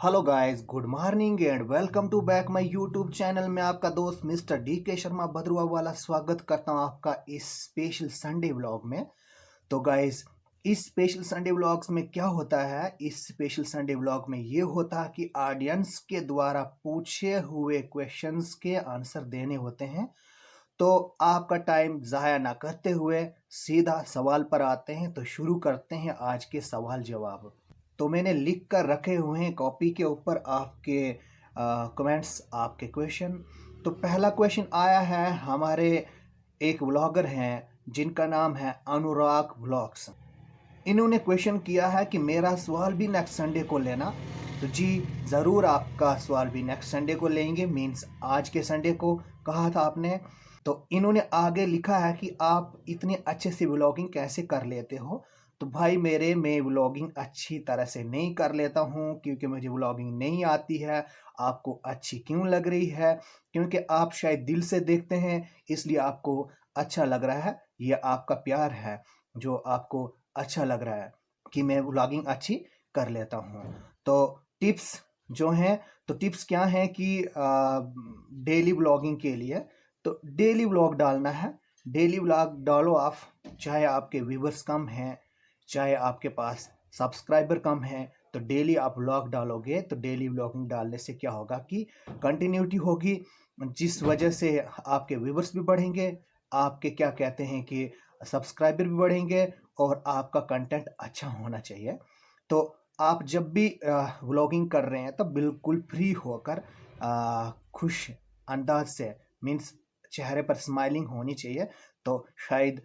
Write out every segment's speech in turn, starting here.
Hello guys, good morning and welcome to back my YouTube channel में आपका दोस्त mister D के शर्मा भद्रुआ वाला स्वागत करता हूं आपका इस स्पेशल संडे व्लॉग में। तो गाइस, इस स्पेशल संडे व्लॉग्स में क्या होता है, इस स्पेशल संडे व्लॉग में ये होता है कि ऑडियंस के द्वारा पूछे हुए क्वेश्चंस के आंसर देने होते हैं। तो आपका टाइम ज़ाया ना करते हुए सीधा सवाल पर आते हैं। तो शुरू करते हैं आज के सवाल जवाब। तो मैंने लिख कर रखे हुए हैं कॉपी के ऊपर आपके कमेंट्स, आपके क्वेश्चन। तो पहला क्वेश्चन आया है, हमारे एक व्लॉगर हैं जिनका नाम है अनुराग व्लॉग्स। इन्होंने क्वेश्चन किया है कि मेरा सवाल भी नेक्स्ट संडे को लेना। तो जी ज़रूर आपका सवाल भी नेक्स्ट संडे को लेंगे, मीन्स आज के संडे को कहा था आपने। तो इन्होंने आगे लिखा है कि आप इतने अच्छे से व्लॉगिंग कैसे कर लेते हो। तो भाई मैं व्लॉगिंग अच्छी तरह से नहीं कर लेता हूँ क्योंकि मुझे व्लॉगिंग नहीं आती है। आपको अच्छी क्यों लग रही है? क्योंकि आप शायद दिल से देखते हैं इसलिए आपको अच्छा लग रहा है। ये आपका प्यार है जो आपको अच्छा लग रहा है कि मैं व्लॉगिंग अच्छी कर लेता हूँ। तो टिप्स जो हैं, तो टिप्स क्या हैं कि डेली व्लॉगिंग के लिए तो डेली व्लॉग डालना है। डेली व्लॉग डालो आप, चाहे आपके व्यूवर्स कम हैं, चाहे आपके पास सब्सक्राइबर कम हैं। तो डेली आप व्लॉग डालोगे तो डेली व्लॉगिंग डालने से क्या होगा कि कंटिन्यूटी होगी, जिस वजह से आपके व्यूवर्स भी बढ़ेंगे, आपके क्या कहते हैं कि सब्सक्राइबर भी बढ़ेंगे और आपका कंटेंट अच्छा होना चाहिए। तो आप जब भी व्लॉगिंग कर रहे हैं तो बिल्कुल फ्री होकर खुश अंदाज से, मीन्स चेहरे पर स्माइलिंग होनी चाहिए। तो शायद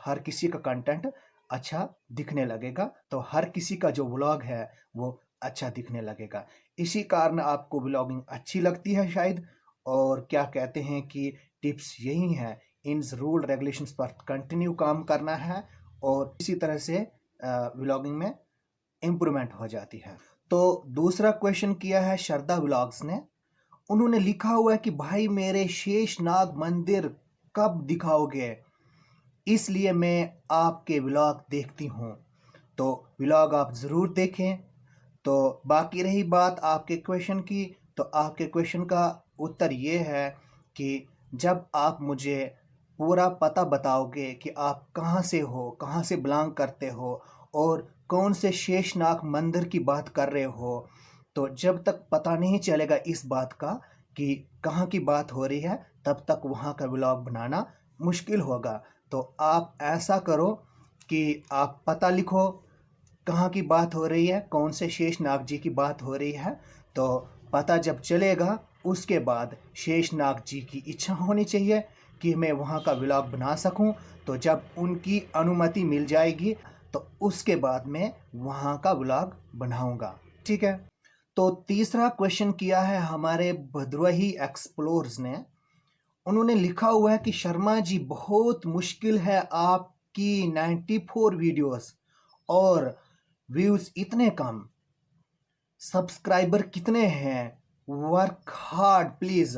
हर किसी का कंटेंट अच्छा दिखने लगेगा, तो हर किसी का जो व्लॉग है वो अच्छा दिखने लगेगा। इसी कारण आपको व्लॉगिंग अच्छी लगती है शायद। और क्या कहते हैं कि टिप्स यही हैं, इन रूल रेगुलेशंस पर कंटिन्यू काम करना है और इसी तरह से व्लॉगिंग में इम्प्रूवमेंट हो जाती है। तो दूसरा क्वेश्चन किया है श्रद्धा व्लॉग्स ने। उन्होंने लिखा हुआ है कि भाई मेरे शेषनाग मंदिर कब दिखाओगे, इसलिए मैं आपके व्लॉग देखती हूँ। तो व्लॉग आप ज़रूर देखें। तो बाकी रही बात आपके क्वेश्चन की, तो आपके क्वेश्चन का उत्तर ये है कि जब आप मुझे पूरा पता बताओगे कि आप कहाँ से हो, कहाँ से बिलोंग करते हो और कौन से शेषनाग मंदिर की बात कर रहे हो, तो जब तक पता नहीं चलेगा इस बात का कि कहाँ की बात हो रही है, तब तक वहाँ का व्लॉग बनाना मुश्किल होगा। तो आप ऐसा करो कि आप पता लिखो कहाँ की बात हो रही है, कौन से शेषनाग जी की बात हो रही है। तो पता जब चलेगा उसके बाद शेषनाग जी की इच्छा होनी चाहिए कि मैं वहाँ का व्लॉग बना सकूँ। तो जब उनकी अनुमति मिल जाएगी तो उसके बाद मैं वहाँ का व्लॉग बनाऊँगा, ठीक है। तो तीसरा क्वेश्चन किया है हमारे भद्रोही एक्सप्लोर्स ने। उन्होंने लिखा हुआ है कि शर्मा जी बहुत मुश्किल है आपकी 94 वीडियोस और व्यूज इतने कम, सब्सक्राइबर कितने हैं, वर्क हार्ड प्लीज।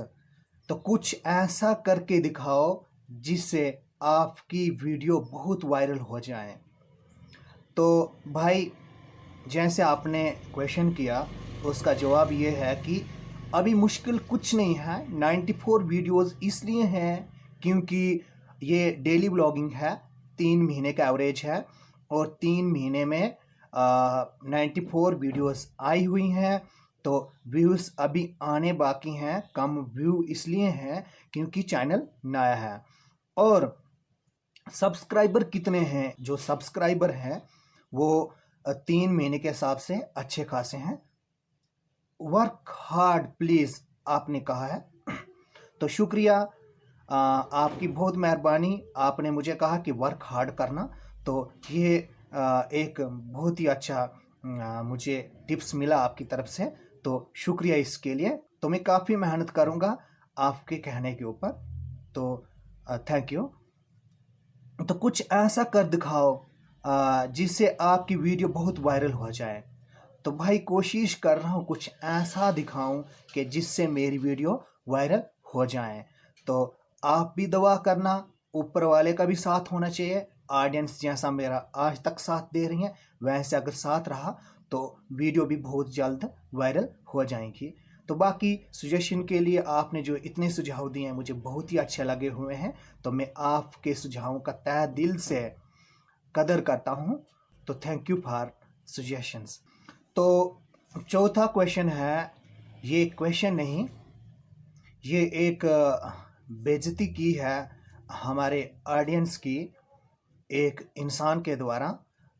तो कुछ ऐसा करके दिखाओ जिससे आपकी वीडियो बहुत वायरल हो जाए। तो भाई जैसे आपने क्वेश्चन किया उसका जवाब ये है कि अभी मुश्किल कुछ नहीं है। 94 वीडियोस इसलिए हैं क्योंकि ये डेली व्लॉगिंग है, 3 महीने का एवरेज है और 3 महीने में 94 वीडियोस आई हुई हैं। तो व्यूज़ अभी आने बाकी हैं, कम व्यू इसलिए हैं क्योंकि चैनल नया है। और सब्सक्राइबर कितने हैं, जो सब्सक्राइबर हैं वो 3 महीने के हिसाब से अच्छे खासे हैं। वर्क हार्ड प्लीज़ आपने कहा है, तो शुक्रिया, आपकी बहुत मेहरबानी। आपने मुझे कहा कि वर्क हार्ड करना, तो ये एक बहुत ही अच्छा मुझे टिप्स मिला आपकी तरफ से, तो शुक्रिया इसके लिए। तो मैं काफ़ी मेहनत करूँगा आपके कहने के ऊपर, तो थैंक यू। तो कुछ ऐसा कर दिखाओ जिससे आपकी वीडियो बहुत वायरल हो जाए। तो भाई कोशिश कर रहा हूँ कुछ ऐसा दिखाऊं कि जिससे मेरी वीडियो वायरल हो जाए। तो आप भी दुआ करना, ऊपर वाले का भी साथ होना चाहिए। ऑडियंस जैसा मेरा आज तक साथ दे रही है वैसे अगर साथ रहा तो वीडियो भी बहुत जल्द वायरल हो जाएंगी। तो बाकी सजेशन के लिए आपने जो इतने सुझाव दिए हैं मुझे बहुत ही अच्छे लगे हुए हैं, तो मैं आपके सुझावों का तहे दिल से कदर करता हूं। तो थैंक यू फॉर सजेशंस। तो चौथा क्वेश्चन है, ये क्वेश्चन नहीं, ये एक बेइज्जती की है हमारे ऑडियंस की एक इंसान के द्वारा।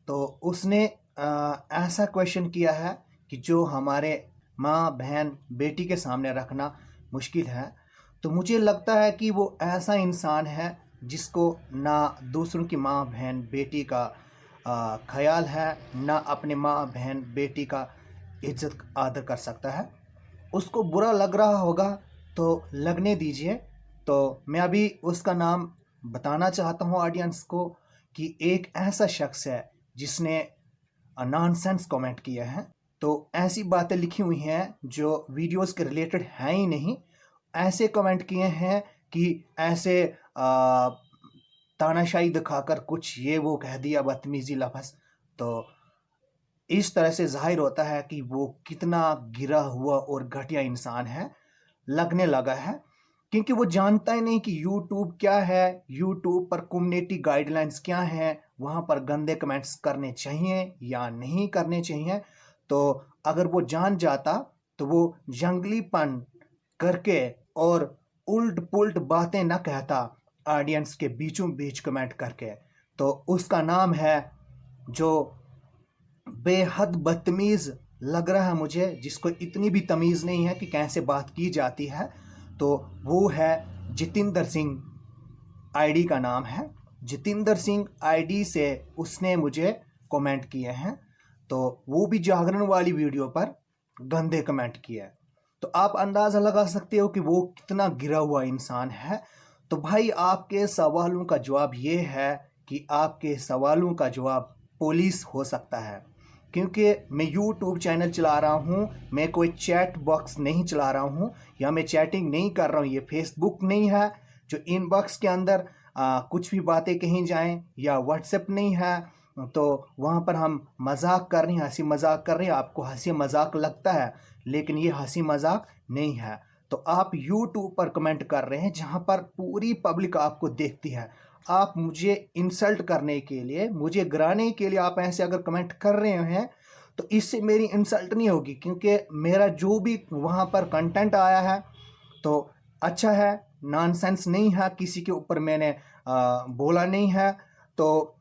तो उसने ऐसा क्वेश्चन किया है कि जो हमारे माँ बहन बेटी के सामने रखना मुश्किल है। तो मुझे लगता है कि वो ऐसा इंसान है जिसको ना दूसरों की माँ बहन बेटी का ख्याल है, ना अपने माँ बहन बेटी का इज्जत आदर कर सकता है। उसको बुरा लग रहा होगा तो लगने दीजिए। तो मैं अभी उसका नाम बताना चाहता हूँ ऑडियंस को कि एक ऐसा शख्स है जिसने नॉनसेंस कमेंट किया है। तो ऐसी बातें लिखी हुई हैं जो वीडियोस के रिलेटेड हैं ही नहीं, ऐसे कमेंट किए हैं कि ऐसे तानाशाही दिखाकर कुछ ये वो कह दिया, बदतमीजी लफ्ज़। तो इस तरह से जाहिर होता है कि वो कितना गिरा हुआ और घटिया इंसान है, लगने लगा है। क्योंकि वो जानता ही नहीं कि यूट्यूब क्या है, यूट्यूब पर कम्युनिटी गाइडलाइंस क्या हैं, वहाँ पर गंदे कमेंट्स करने चाहिए या नहीं करने चाहिए। तो अगर वो जान जाता तो वो जंगलीपन करके और उल्ट पुल्ट बातें न कहता ऑडियंस के बीचों बीच कमेंट करके। तो उसका नाम है, जो बेहद बदतमीज़ लग रहा है मुझे, जिसको इतनी भी तमीज़ नहीं है कि कैसे बात की जाती है, तो वो है जितेंद्र सिंह। आईडी का नाम है जितेंद्र सिंह। आईडी से उसने मुझे कमेंट किए हैं, तो वो भी जागरण वाली वीडियो पर गंदे कमेंट किए हैं। तो आप अंदाज़ा लगा सकते हो कि वो कितना गिरा हुआ इंसान है। तो भाई आपके सवालों का जवाब ये है कि आपके सवालों का जवाब पुलिस हो सकता है। क्योंकि मैं यूट्यूब चैनल चला रहा हूँ, मैं कोई चैट बॉक्स नहीं चला रहा हूँ, या मैं चैटिंग नहीं कर रहा हूँ। ये फेसबुक नहीं है जो इनबॉक्स के अंदर कुछ भी बातें कहीं जाएं, या व्हाट्सएप नहीं है तो वहाँ पर हम मजाक कर रहे हैं, हंसी मजाक कर रहे हैं, आपको हंसी मजाक लगता है, लेकिन ये हंसी मजाक नहीं है। तो आप यूट्यूब पर कमेंट कर रहे हैं जहाँ पर पूरी पब्लिक आपको देखती है। आप मुझे इंसल्ट करने के लिए, मुझे गिराने के लिए आप ऐसे अगर कमेंट कर रहे हैं तो इससे मेरी इंसल्ट नहीं होगी, क्योंकि मेरा जो भी वहाँ पर कंटेंट आया है तो अच्छा है, नॉनसेंस नहीं है, किसी के ऊपर मैंने बोला नहीं है। तो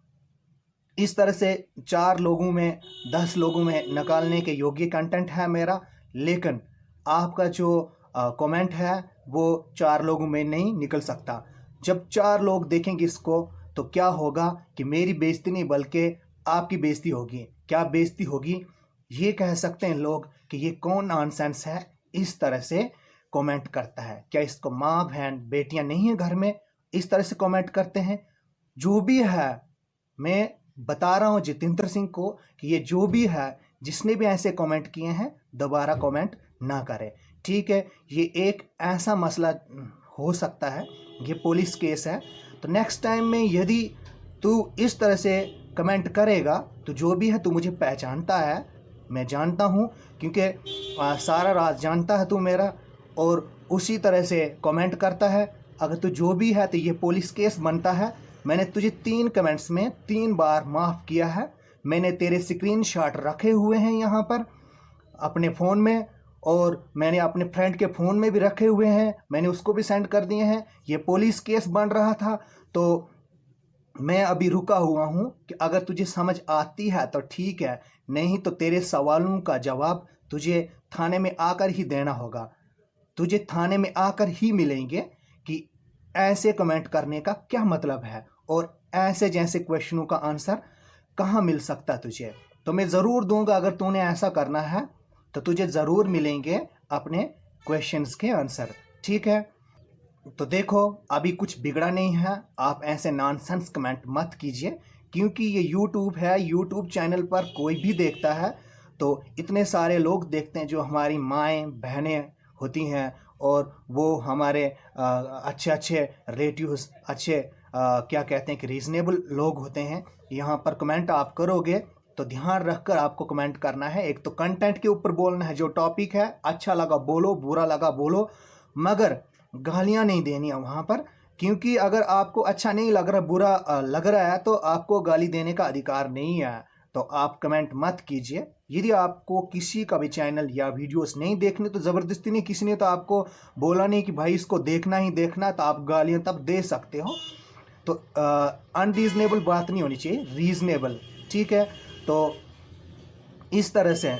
इस तरह से 4 लोगों में 10 लोगों में निकालने के योग्य कंटेंट है मेरा। लेकिन आपका जो कमेंट है वो 4 लोगों में नहीं निकल सकता। जब 4 लोग देखेंगे इसको तो क्या होगा कि मेरी बेइज्जती नहीं बल्कि आपकी बेइज्जती होगी। क्या बेइज्जती होगी, ये कह सकते हैं लोग कि ये कौन नॉनसेंस है, इस तरह से कमेंट करता है। क्या इसको माँ बहन बेटियां नहीं है घर में, इस तरह से कमेंट करते हैं। जो भी है, मैं बता रहा हूँ जितेंद्र सिंह को कि ये जो भी है, जिसने भी ऐसे कमेंट किए हैं, दोबारा कमेंट ना करें, ठीक है। ये एक ऐसा मसला हो सकता है, ये पुलिस केस है। तो नेक्स्ट टाइम में यदि तू इस तरह से कमेंट करेगा तो जो भी है, तू मुझे पहचानता है, मैं जानता हूँ, क्योंकि सारा राज जानता है तू मेरा, और उसी तरह से कमेंट करता है। अगर तू जो भी है तो ये पुलिस केस बनता है। मैंने तुझे 3 कमेंट्स में 3 बार माफ़ किया है। मैंने तेरे स्क्रीनशॉट रखे हुए हैं यहाँ पर अपने फ़ोन में, और मैंने अपने फ्रेंड के फ़ोन में भी रखे हुए हैं, मैंने उसको भी सेंड कर दिए हैं। ये पुलिस केस बन रहा था, तो मैं अभी रुका हुआ हूँ कि अगर तुझे समझ आती है तो ठीक है, नहीं तो तेरे सवालों का जवाब तुझे थाने में आकर ही देना होगा। तुझे थाने में आकर ही मिलेंगे कि ऐसे कमेंट करने का क्या मतलब है, और ऐसे जैसे क्वेश्चनों का आंसर कहाँ मिल सकता तुझे। तो मैं ज़रूर दूंगा, अगर तूने ऐसा करना है तो तुझे ज़रूर मिलेंगे अपने क्वेश्चंस के आंसर, ठीक है। तो देखो, अभी कुछ बिगड़ा नहीं है, आप ऐसे नॉनसेंस कमेंट मत कीजिए, क्योंकि ये यूट्यूब है, यूट्यूब चैनल पर कोई भी देखता है तो इतने सारे लोग देखते हैं जो हमारी माएँ बहनें होती हैं, और वो हमारे अच्छे अच्छे रिलेटिव्स, अच्छे क्या कहते हैं कि रीज़नेबल लोग होते हैं। यहाँ पर कमेंट आप करोगे तो ध्यान रखकर आपको कमेंट करना है। एक तो कंटेंट के ऊपर बोलना है, जो टॉपिक है, अच्छा लगा बोलो, बुरा लगा बोलो, मगर गालियां नहीं देनी है वहाँ पर, क्योंकि अगर आपको अच्छा नहीं लग रहा, बुरा लग रहा है, तो आपको गाली देने का अधिकार नहीं है। तो आप कमेंट मत कीजिए। यदि आपको किसी का भी चैनल या वीडियोस नहीं देखने, तो ज़बरदस्ती नहीं, किसी ने तो आपको बोला नहीं कि भाई इसको देखना ही देखना, तो आप गालियाँ तब दे सकते हो। तो अनरीजनेबल बात नहीं होनी चाहिए, रीजनेबल, ठीक है। तो इस तरह से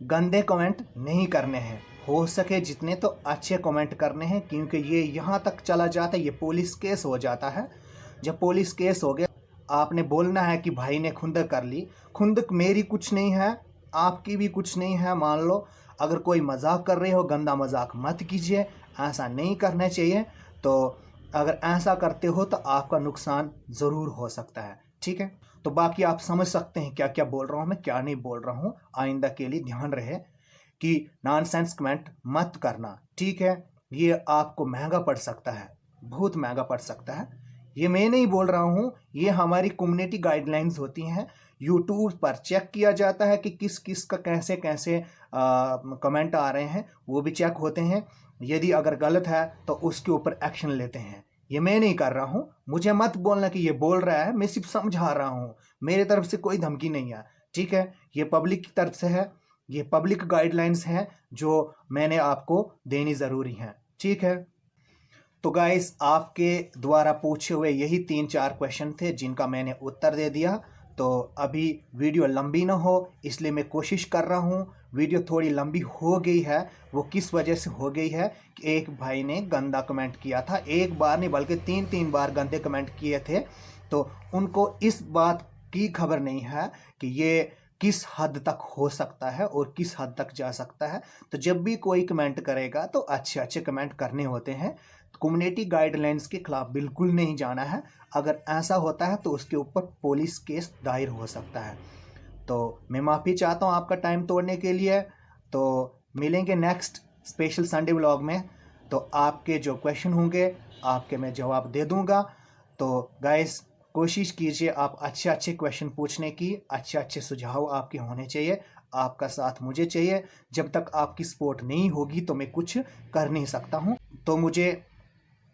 गंदे कमेंट नहीं करने हैं, हो सके जितने तो अच्छे कमेंट करने हैं, क्योंकि ये यहाँ तक चला जाता है, ये पुलिस केस हो जाता है। जब पुलिस केस हो गया, आपने बोलना है कि भाई ने खुंदक कर ली। खुंदक मेरी कुछ नहीं है, आपकी भी कुछ नहीं है, मान लो। अगर कोई मजाक कर रहे हो, गंदा मजाक मत कीजिए, ऐसा नहीं करना चाहिए। तो अगर ऐसा करते हो तो आपका नुकसान ज़रूर हो सकता है, ठीक है। तो बाकी आप समझ सकते हैं क्या क्या बोल रहा हूँ मैं, क्या नहीं बोल रहा हूँ। आइंदा के लिए ध्यान रहे कि नॉनसेंस कमेंट मत करना, ठीक है। ये आपको महंगा पड़ सकता है, बहुत महंगा पड़ सकता है। ये मैं नहीं बोल रहा हूँ, ये हमारी कम्युनिटी गाइडलाइंस होती हैं। यूट्यूब पर चेक किया जाता है कि किस किस का कैसे कैसे कमेंट आ रहे हैं, वो भी चेक होते हैं। यदि अगर गलत है तो उसके ऊपर एक्शन लेते हैं। ये मैं नहीं कर रहा हूँ, मुझे मत बोलना कि ये बोल रहा है, मैं सिर्फ समझा रहा हूँ। मेरे तरफ से कोई धमकी नहीं है, ठीक है। ये पब्लिक की तरफ से है, ये पब्लिक गाइडलाइंस हैं जो मैंने आपको देनी ज़रूरी हैं, ठीक है। तो गाइस, आपके द्वारा पूछे हुए यही 3-4 क्वेश्चन थे जिनका मैंने उत्तर दे दिया। तो अभी वीडियो लंबी ना हो, इसलिए मैं कोशिश कर रहा हूँ। वीडियो थोड़ी लंबी हो गई है, वो किस वजह से हो गई है कि एक भाई ने गंदा कमेंट किया था, एक बार नहीं बल्कि 3-3 बार गंदे कमेंट किए थे। तो उनको इस बात की खबर नहीं है कि ये किस हद तक हो सकता है और किस हद तक जा सकता है। तो जब भी कोई कमेंट करेगा तो अच्छे अच्छे कमेंट करने होते हैं। कम्युनिटी गाइडलाइंस के खिलाफ बिल्कुल नहीं जाना है। अगर ऐसा होता है तो उसके ऊपर पुलिस केस दायर हो सकता है। तो मैं माफ़ी चाहता हूँ आपका टाइम तोड़ने के लिए। तो मिलेंगे नेक्स्ट स्पेशल संडे व्लॉग में। तो आपके जो क्वेश्चन होंगे, आपके मैं जवाब दे दूँगा। तो गाइस, कोशिश कीजिए आप अच्छे अच्छे क्वेश्चन पूछने की, अच्छे अच्छे सुझाव आपके होने चाहिए। आपका साथ मुझे चाहिए। जब तक आपकी सपोर्ट नहीं होगी तो मैं कुछ कर नहीं सकता हूँ। तो मुझे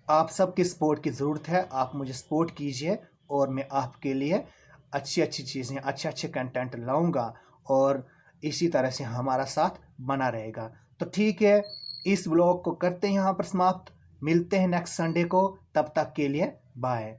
आप सबकी सपोर्ट की ज़रूरत है। आप मुझे सपोर्ट कीजिए और मैं आपके लिए अच्छी अच्छी चीज़ें, अच्छे अच्छे कंटेंट लाऊंगा, और इसी तरह से हमारा साथ बना रहेगा। तो ठीक है, इस ब्लॉग को करते हैं यहाँ पर समाप्त। मिलते हैं नेक्स्ट संडे को, तब तक के लिए बाय।